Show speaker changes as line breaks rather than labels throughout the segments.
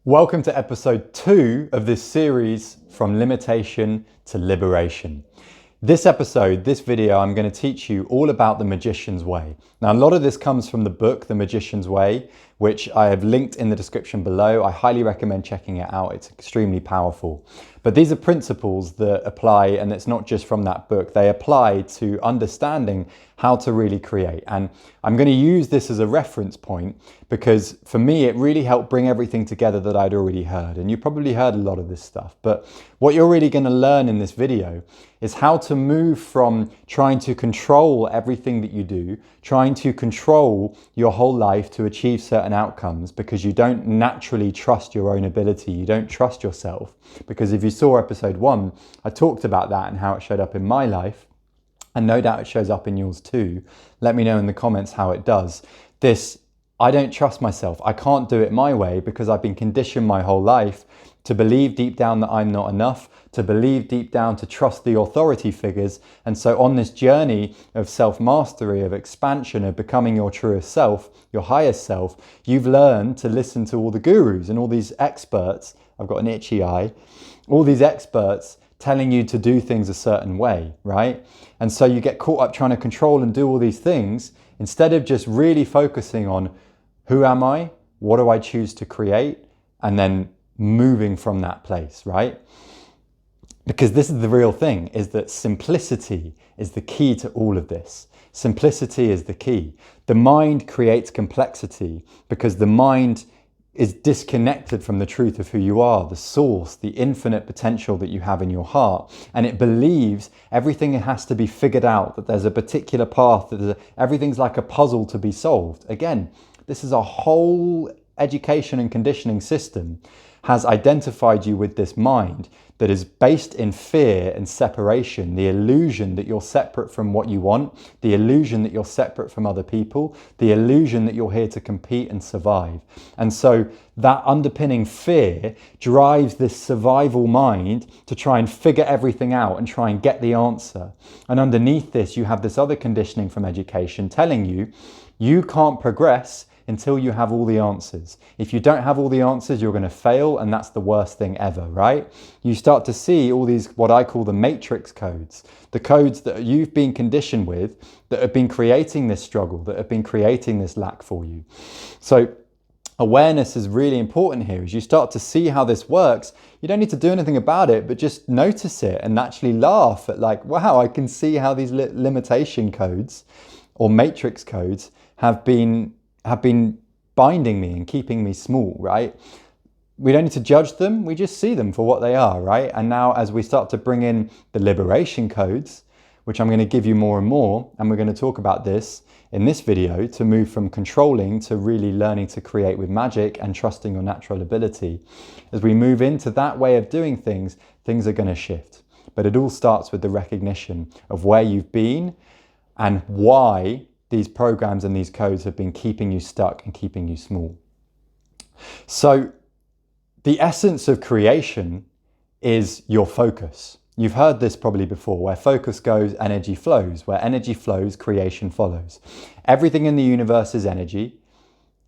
Welcome to episode 2 of this series, From Limitation to Liberation. This episode, this video, I'm going to teach you all about the Magician's Way. Now, a lot of this comes from the book, The Magician's Way, which I have linked in the description below. I highly recommend checking it out. It's extremely powerful. But these are principles that apply, and it's not just from that book. They apply to understanding how to really create. And I'm going to use this as a reference point because for me, it really helped bring everything together that I'd already heard. And you probably heard a lot of this stuff. But what you're really going to learn in this video is how to move from trying to control everything that you do, trying to control your whole life to achieve certain outcomes because you don't naturally trust your own ability, you don't trust yourself. Because if you saw episode 1, I talked about that and how it showed up in my life, and no doubt it shows up in yours too. Let me know in the comments how it does. I don't trust myself, I can't do it my way because I've been conditioned my whole life to believe deep down that I'm not enough, to believe deep down to trust the authority figures. And so on this journey of self-mastery, of expansion, of becoming your truest self, your highest self, you've learned to listen to all the gurus and all these experts. I've got an itchy eye. All these experts telling you to do things a certain way, right? And so you get caught up trying to control and do all these things instead of just really focusing on who am I? What do I choose to create? And then moving from that place, right? Because this is the real thing, is that simplicity is the key to all of this. Simplicity is the key. The mind creates complexity because the mind is disconnected from the truth of who you are, the source, the infinite potential that you have in your heart. And it believes everything has to be figured out, that there's a particular path, that everything's like a puzzle to be solved. Again, this is a whole education and conditioning system has identified you with this mind that is based in fear and separation, the illusion that you're separate from what you want, the illusion that you're separate from other people, the illusion that you're here to compete and survive. And so that underpinning fear drives this survival mind to try and figure everything out and try and get the answer. And underneath this, you have this other conditioning from education telling you, you can't progress until you have all the answers. If you don't have all the answers, you're going to fail, and that's the worst thing ever, right? You start to see all these, what I call the matrix codes, the codes that you've been conditioned with, that have been creating this struggle, that have been creating this lack for you. So awareness is really important here. As you start to see how this works, you don't need to do anything about it, but just notice it and actually laugh at like, wow, I can see how these limitation codes or matrix codes have been binding me and keeping me small, right? We don't need to judge them, we just see them for what they are, right? And now as we start to bring in the liberation codes, which I'm going to give you more and more, and we're going to talk about this in this video to move from controlling to really learning to create with magic and trusting your natural ability. As we move into that way of doing things, things are going to shift. But it all starts with the recognition of where you've been and why these programs and these codes have been keeping you stuck and keeping you small. So the essence of creation is your focus. You've heard this probably before, where focus goes, energy flows. Where energy flows, creation follows. Everything in the universe is energy.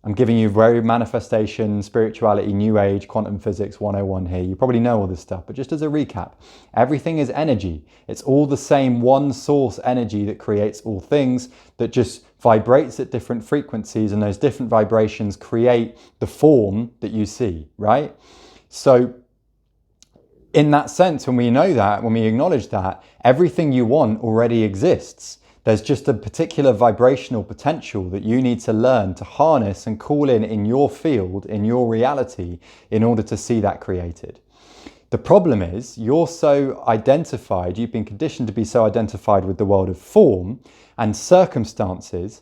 I'm giving you very manifestation, spirituality, new age, quantum physics 101 here. You probably know all this stuff, but just as a recap, everything is energy. It's all the same one source energy that creates all things, that just vibrates at different frequencies, and those different vibrations create the form that you see, right? So in that sense, when we know that, when we acknowledge that, everything you want already exists. There's just a particular vibrational potential that you need to learn to harness and call in your field, in your reality, in order to see that created. The problem is you're so identified, you've been conditioned to be so identified with the world of form and circumstances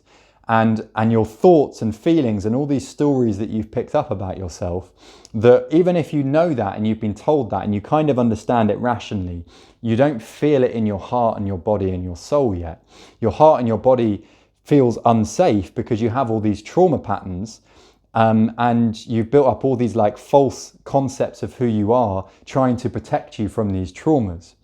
and your thoughts and feelings and all these stories that you've picked up about yourself, that even if you know that and you've been told that and you kind of understand it rationally, you don't feel it in your heart and your body and your soul yet. Your heart and your body feels unsafe because you have all these trauma patterns and you've built up all these like false concepts of who you are, trying to protect you from these traumas.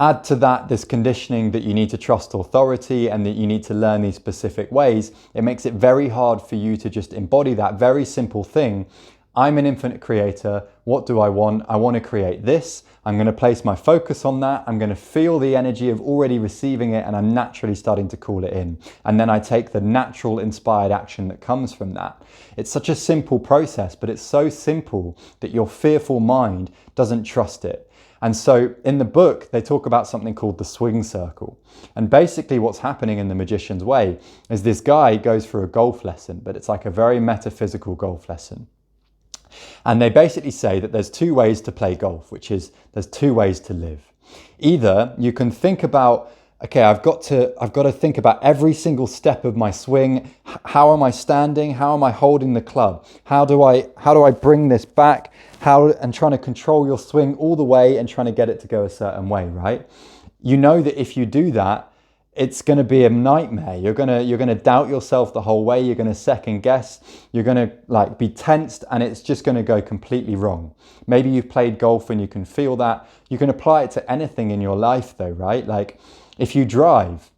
Add to that this conditioning that you need to trust authority and that you need to learn these specific ways. It makes it very hard for you to just embody that very simple thing. I'm an infinite creator. What do I want? I want to create this. I'm going to place my focus on that. I'm going to feel the energy of already receiving it, and I'm naturally starting to call it in. And then I take the natural inspired action that comes from that. It's such a simple process, but it's so simple that your fearful mind doesn't trust it. And so in the book, they talk about something called the swing circle. And basically what's happening in the Magician's Way is this guy goes for a golf lesson, but it's like a very metaphysical golf lesson. And they basically say that there's two ways to play golf, which is there's two ways to live. Either you can think about, okay, I've got to think about every single step of my swing. How am I standing? How am I holding the club? How do I bring this back? And trying to control your swing all the way and trying to get it to go a certain way, right? You know that if you do that, it's going to be a nightmare. You're going to doubt yourself the whole way. You're going to second guess. You're going to be tensed, and it's just going to go completely wrong. Maybe you've played golf and you can feel that. You can apply it to anything in your life though, right? Like if you drive,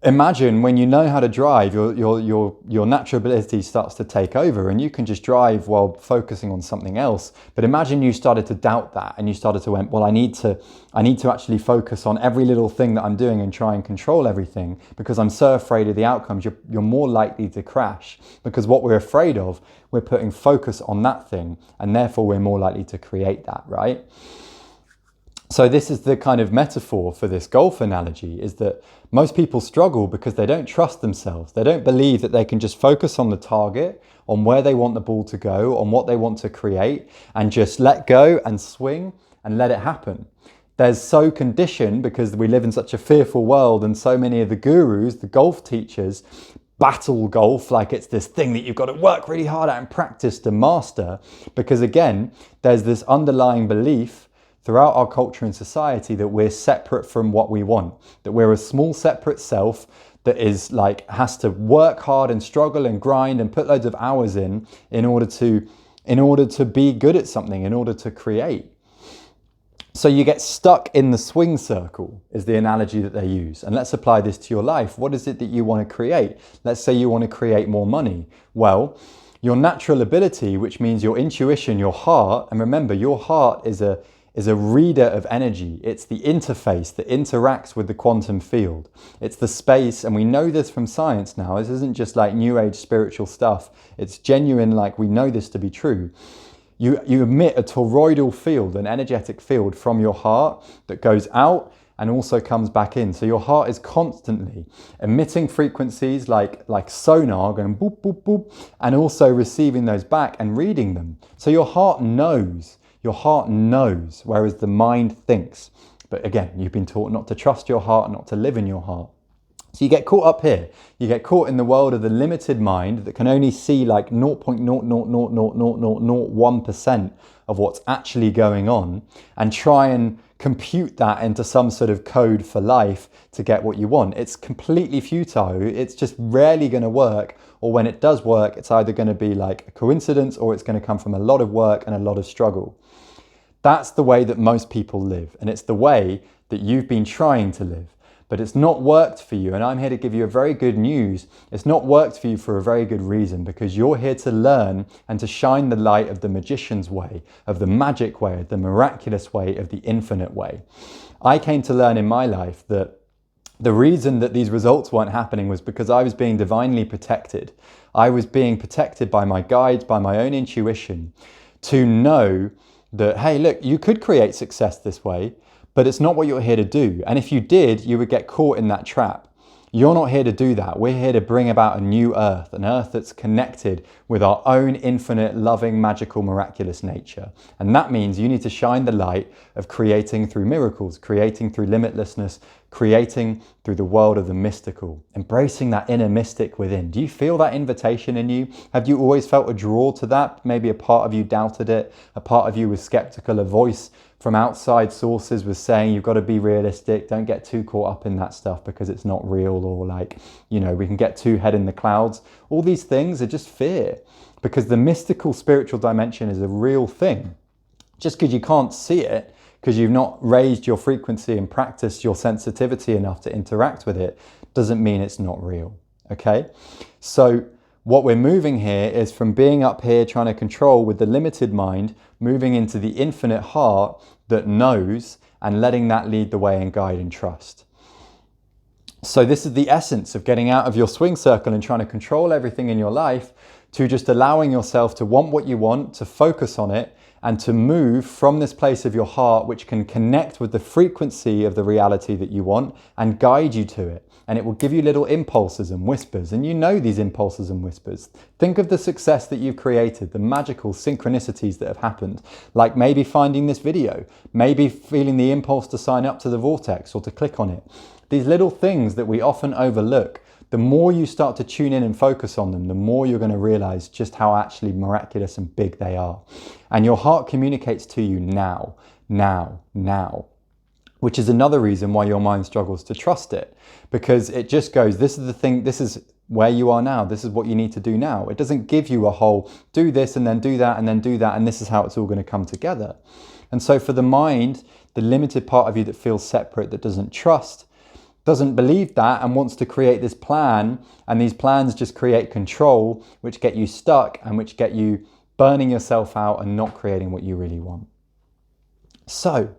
imagine when you know how to drive, your natural ability starts to take over, and you can just drive while focusing on something else. But imagine you started to doubt that, and you started to went, well, I need to actually focus on every little thing that I'm doing and try and control everything because I'm so afraid of the outcomes. You're more likely to crash, because what we're afraid of, we're putting focus on that thing, and therefore we're more likely to create that, right? So this is the kind of metaphor for this golf analogy, is that most people struggle because they don't trust themselves. They don't believe that they can just focus on the target, on where they want the ball to go, on what they want to create, and just let go and swing and let it happen. They're so conditioned because we live in such a fearful world, and so many of the gurus, the golf teachers, battle golf like it's this thing that you've got to work really hard at and practice to master. Because again, there's this underlying belief throughout our culture and society that we're separate from what we want, that we're a small separate self that is has to work hard and struggle and grind and put loads of hours in order to be good at something, in order to create. So you get stuck in the swing circle is the analogy that they use. And let's apply this to your life. What is it that you want to create? Let's say you want to create more money. Well, your natural ability, which means your intuition, your heart, and remember, your heart is a reader of energy. It's the interface that interacts with the quantum field. It's the space, and we know this from science now. This isn't just like new age spiritual stuff. It's genuine, we know this to be true. You emit a toroidal field, an energetic field from your heart that goes out and also comes back in. So your heart is constantly emitting frequencies like sonar, going boop, boop, boop, and also receiving those back and reading them. So your heart knows. Your heart knows, whereas the mind thinks. But again, you've been taught not to trust your heart, not to live in your heart. So you get caught up here. You get caught in the world of the limited mind that can only see 0.0000001% of what's actually going on, and try and compute that into some sort of code for life to get what you want. It's completely futile. It's just rarely going to work. Or when it does work, it's either going to be like a coincidence, or it's going to come from a lot of work and a lot of struggle. That's the way that most people live. And it's the way that you've been trying to live. But it's not worked for you. And I'm here to give you a very good news. It's not worked for you for a very good reason, because you're here to learn and to shine the light of the magician's way, of the magic way, of the miraculous way, of the infinite way. I came to learn in my life that the reason that these results weren't happening was because I was being divinely protected. I was being protected by my guides, by my own intuition, to know that, hey, look, you could create success this way, but it's not what you're here to do. And if you did, you would get caught in that trap. You're not here to do that. We're here to bring about a new earth, an earth that's connected with our own infinite, loving, magical, miraculous nature. And that means you need to shine the light of creating through miracles, creating through limitlessness, creating through the world of the mystical, embracing that inner mystic within. Do you feel that invitation in you? Have you always felt a draw to that? Maybe a part of you doubted it, a part of you was skeptical, a voice from outside sources was saying you've got to be realistic, don't get too caught up in that stuff because it's not real, or we can get too head in the clouds. All these things are just fear, because the mystical spiritual dimension is a real thing. Just because you can't see it, because you've not raised your frequency and practiced your sensitivity enough to interact with it, doesn't mean it's not real, okay? So What we're moving here is from being up here trying to control with the limited mind, moving into the infinite heart that knows, and letting that lead the way and guide and trust. So this is the essence of getting out of your swing circle and trying to control everything in your life, to just allowing yourself to want what you want, to focus on it, and to move from this place of your heart, which can connect with the frequency of the reality that you want and guide you to it. And it will give you little impulses and whispers. And you know these impulses and whispers. Think of the success that you've created, the magical synchronicities that have happened. Like maybe finding this video, maybe feeling the impulse to sign up to the vortex or to click on it. These little things that we often overlook, the more you start to tune in and focus on them, the more you're going to realize just how actually miraculous and big they are. And your heart communicates to you now, now, now. Which is another reason why your mind struggles to trust it, because it just goes, this is the thing, this is where you are now, this is what you need to do now. It doesn't give you a whole, do this and then do that and then do that, and this is how it's all going to come together. And so for the mind, the limited part of you that feels separate, that doesn't trust, doesn't believe that, and wants to create this plan, and these plans just create control, which get you stuck and which get you burning yourself out and not creating what you really want. So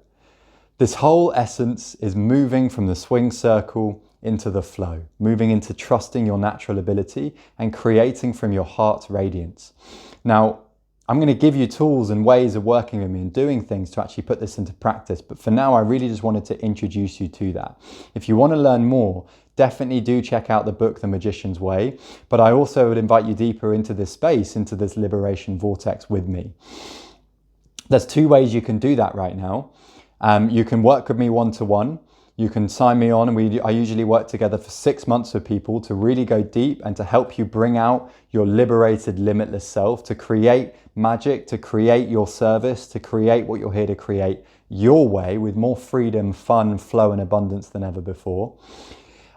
this whole essence is moving from the swing circle into the flow, moving into trusting your natural ability and creating from your heart's radiance. Now, I'm going to give you tools and ways of working with me and doing things to actually put this into practice. But for now, I really just wanted to introduce you to that. If you want to learn more, definitely do check out the book, The Magician's Way. But I also would invite you deeper into this space, into this liberation vortex with me. There's two ways you can do that right now. You can work with me one-to-one. You can sign me on, and I usually work together for 6 months with people to really go deep and to help you bring out your liberated, limitless self, to create magic, to create your service, to create what you're here to create your way with more freedom, fun, flow, and abundance than ever before.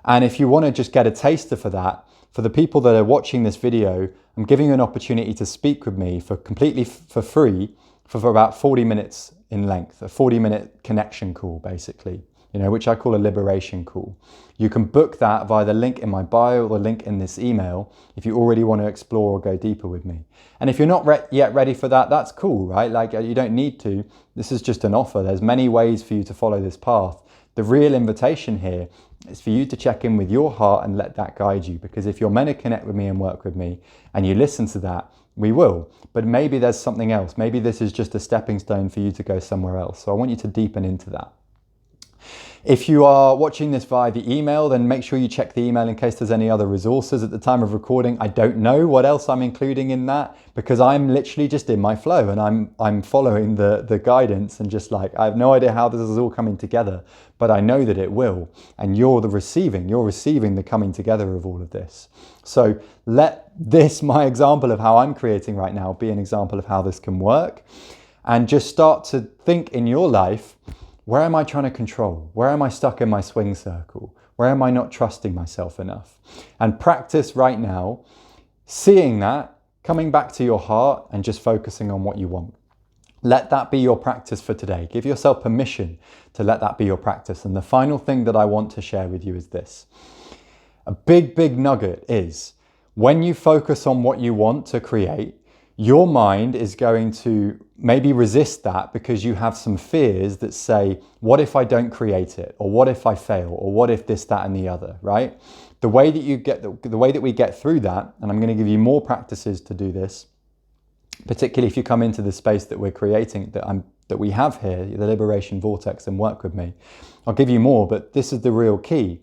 And if you want to just get a taster for that, for the people that are watching this video, I'm giving you an opportunity to speak with me completely for free for about 40 minutes in length, a 40-minute connection call, basically. Which I call a liberation call. You can book that via the link in my bio or the link in this email if you already want to explore or go deeper with me. And if you're not yet ready for that, that's cool, right? Like, you don't need to. This is just an offer. There's many ways for you to follow this path. The real invitation here is for you to check in with your heart and let that guide you. Because if you're meant to connect with me and work with me and you listen to that, we will. But maybe there's something else. Maybe this is just a stepping stone for you to go somewhere else. So I want you to deepen into that. If you are watching this via the email, then make sure you check the email in case there's any other resources. At the time of recording, I don't know what else I'm including in that, because I'm literally just in my flow and I'm following the guidance, and just like, I have no idea how this is all coming together, but I know that it will. And you're receiving the coming together of all of this. So let this, my example of how I'm creating right now, be an example of how this can work. And just start to think in your life, where am I trying to control? Where am I stuck in my swing circle? Where am I not trusting myself enough? And practice right now, seeing that, coming back to your heart and just focusing on what you want. Let that be your practice for today. Give yourself permission to let that be your practice. And the final thing that I want to share with you is this. A big, big nugget is, when you focus on what you want to create, your mind is going to maybe resist that because you have some fears that say, what if I don't create it? Or what if I fail? Or what if this, that, and the other, right? The way that we get through that, and I'm going to give you more practices to do this, particularly if you come into the space that we're creating, that we have here, the liberation vortex, and work with me. I'll give you more, but this is the real key,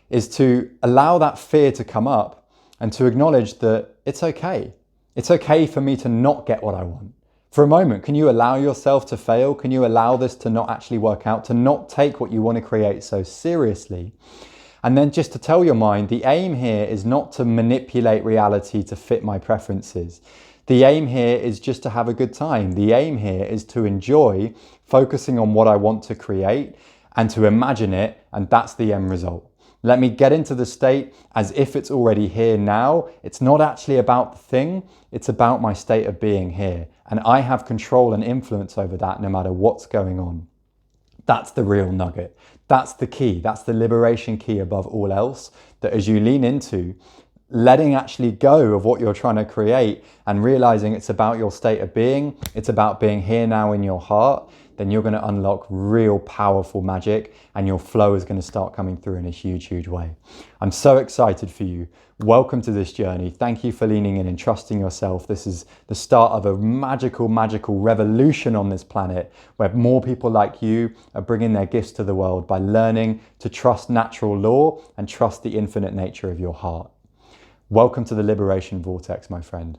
is to allow that fear to come up and to acknowledge that it's okay. It's okay for me to not get what I want. For a moment, can you allow yourself to fail? Can you allow this to not actually work out, to not take what you want to create so seriously? And then just to tell your mind, the aim here is not to manipulate reality to fit my preferences. The aim here is just to have a good time. The aim here is to enjoy focusing on what I want to create and to imagine it, and that's the end result. Let me get into the state as if it's already here now. It's not actually about the thing, it's about my state of being here. And I have control and influence over that no matter what's going on. That's the real nugget. That's the key. That's the liberation key above all else, that as you lean into letting actually go of what you're trying to create and realizing it's about your state of being, it's about being here now in your heart, then you're going to unlock real powerful magic and your flow is going to start coming through in a huge, huge way. I'm so excited for you. Welcome to this journey. Thank you for leaning in and trusting yourself. This is the start of a magical, magical revolution on this planet where more people like you are bringing their gifts to the world by learning to trust natural law and trust the infinite nature of your heart. Welcome to the Liberation Vortex, my friend.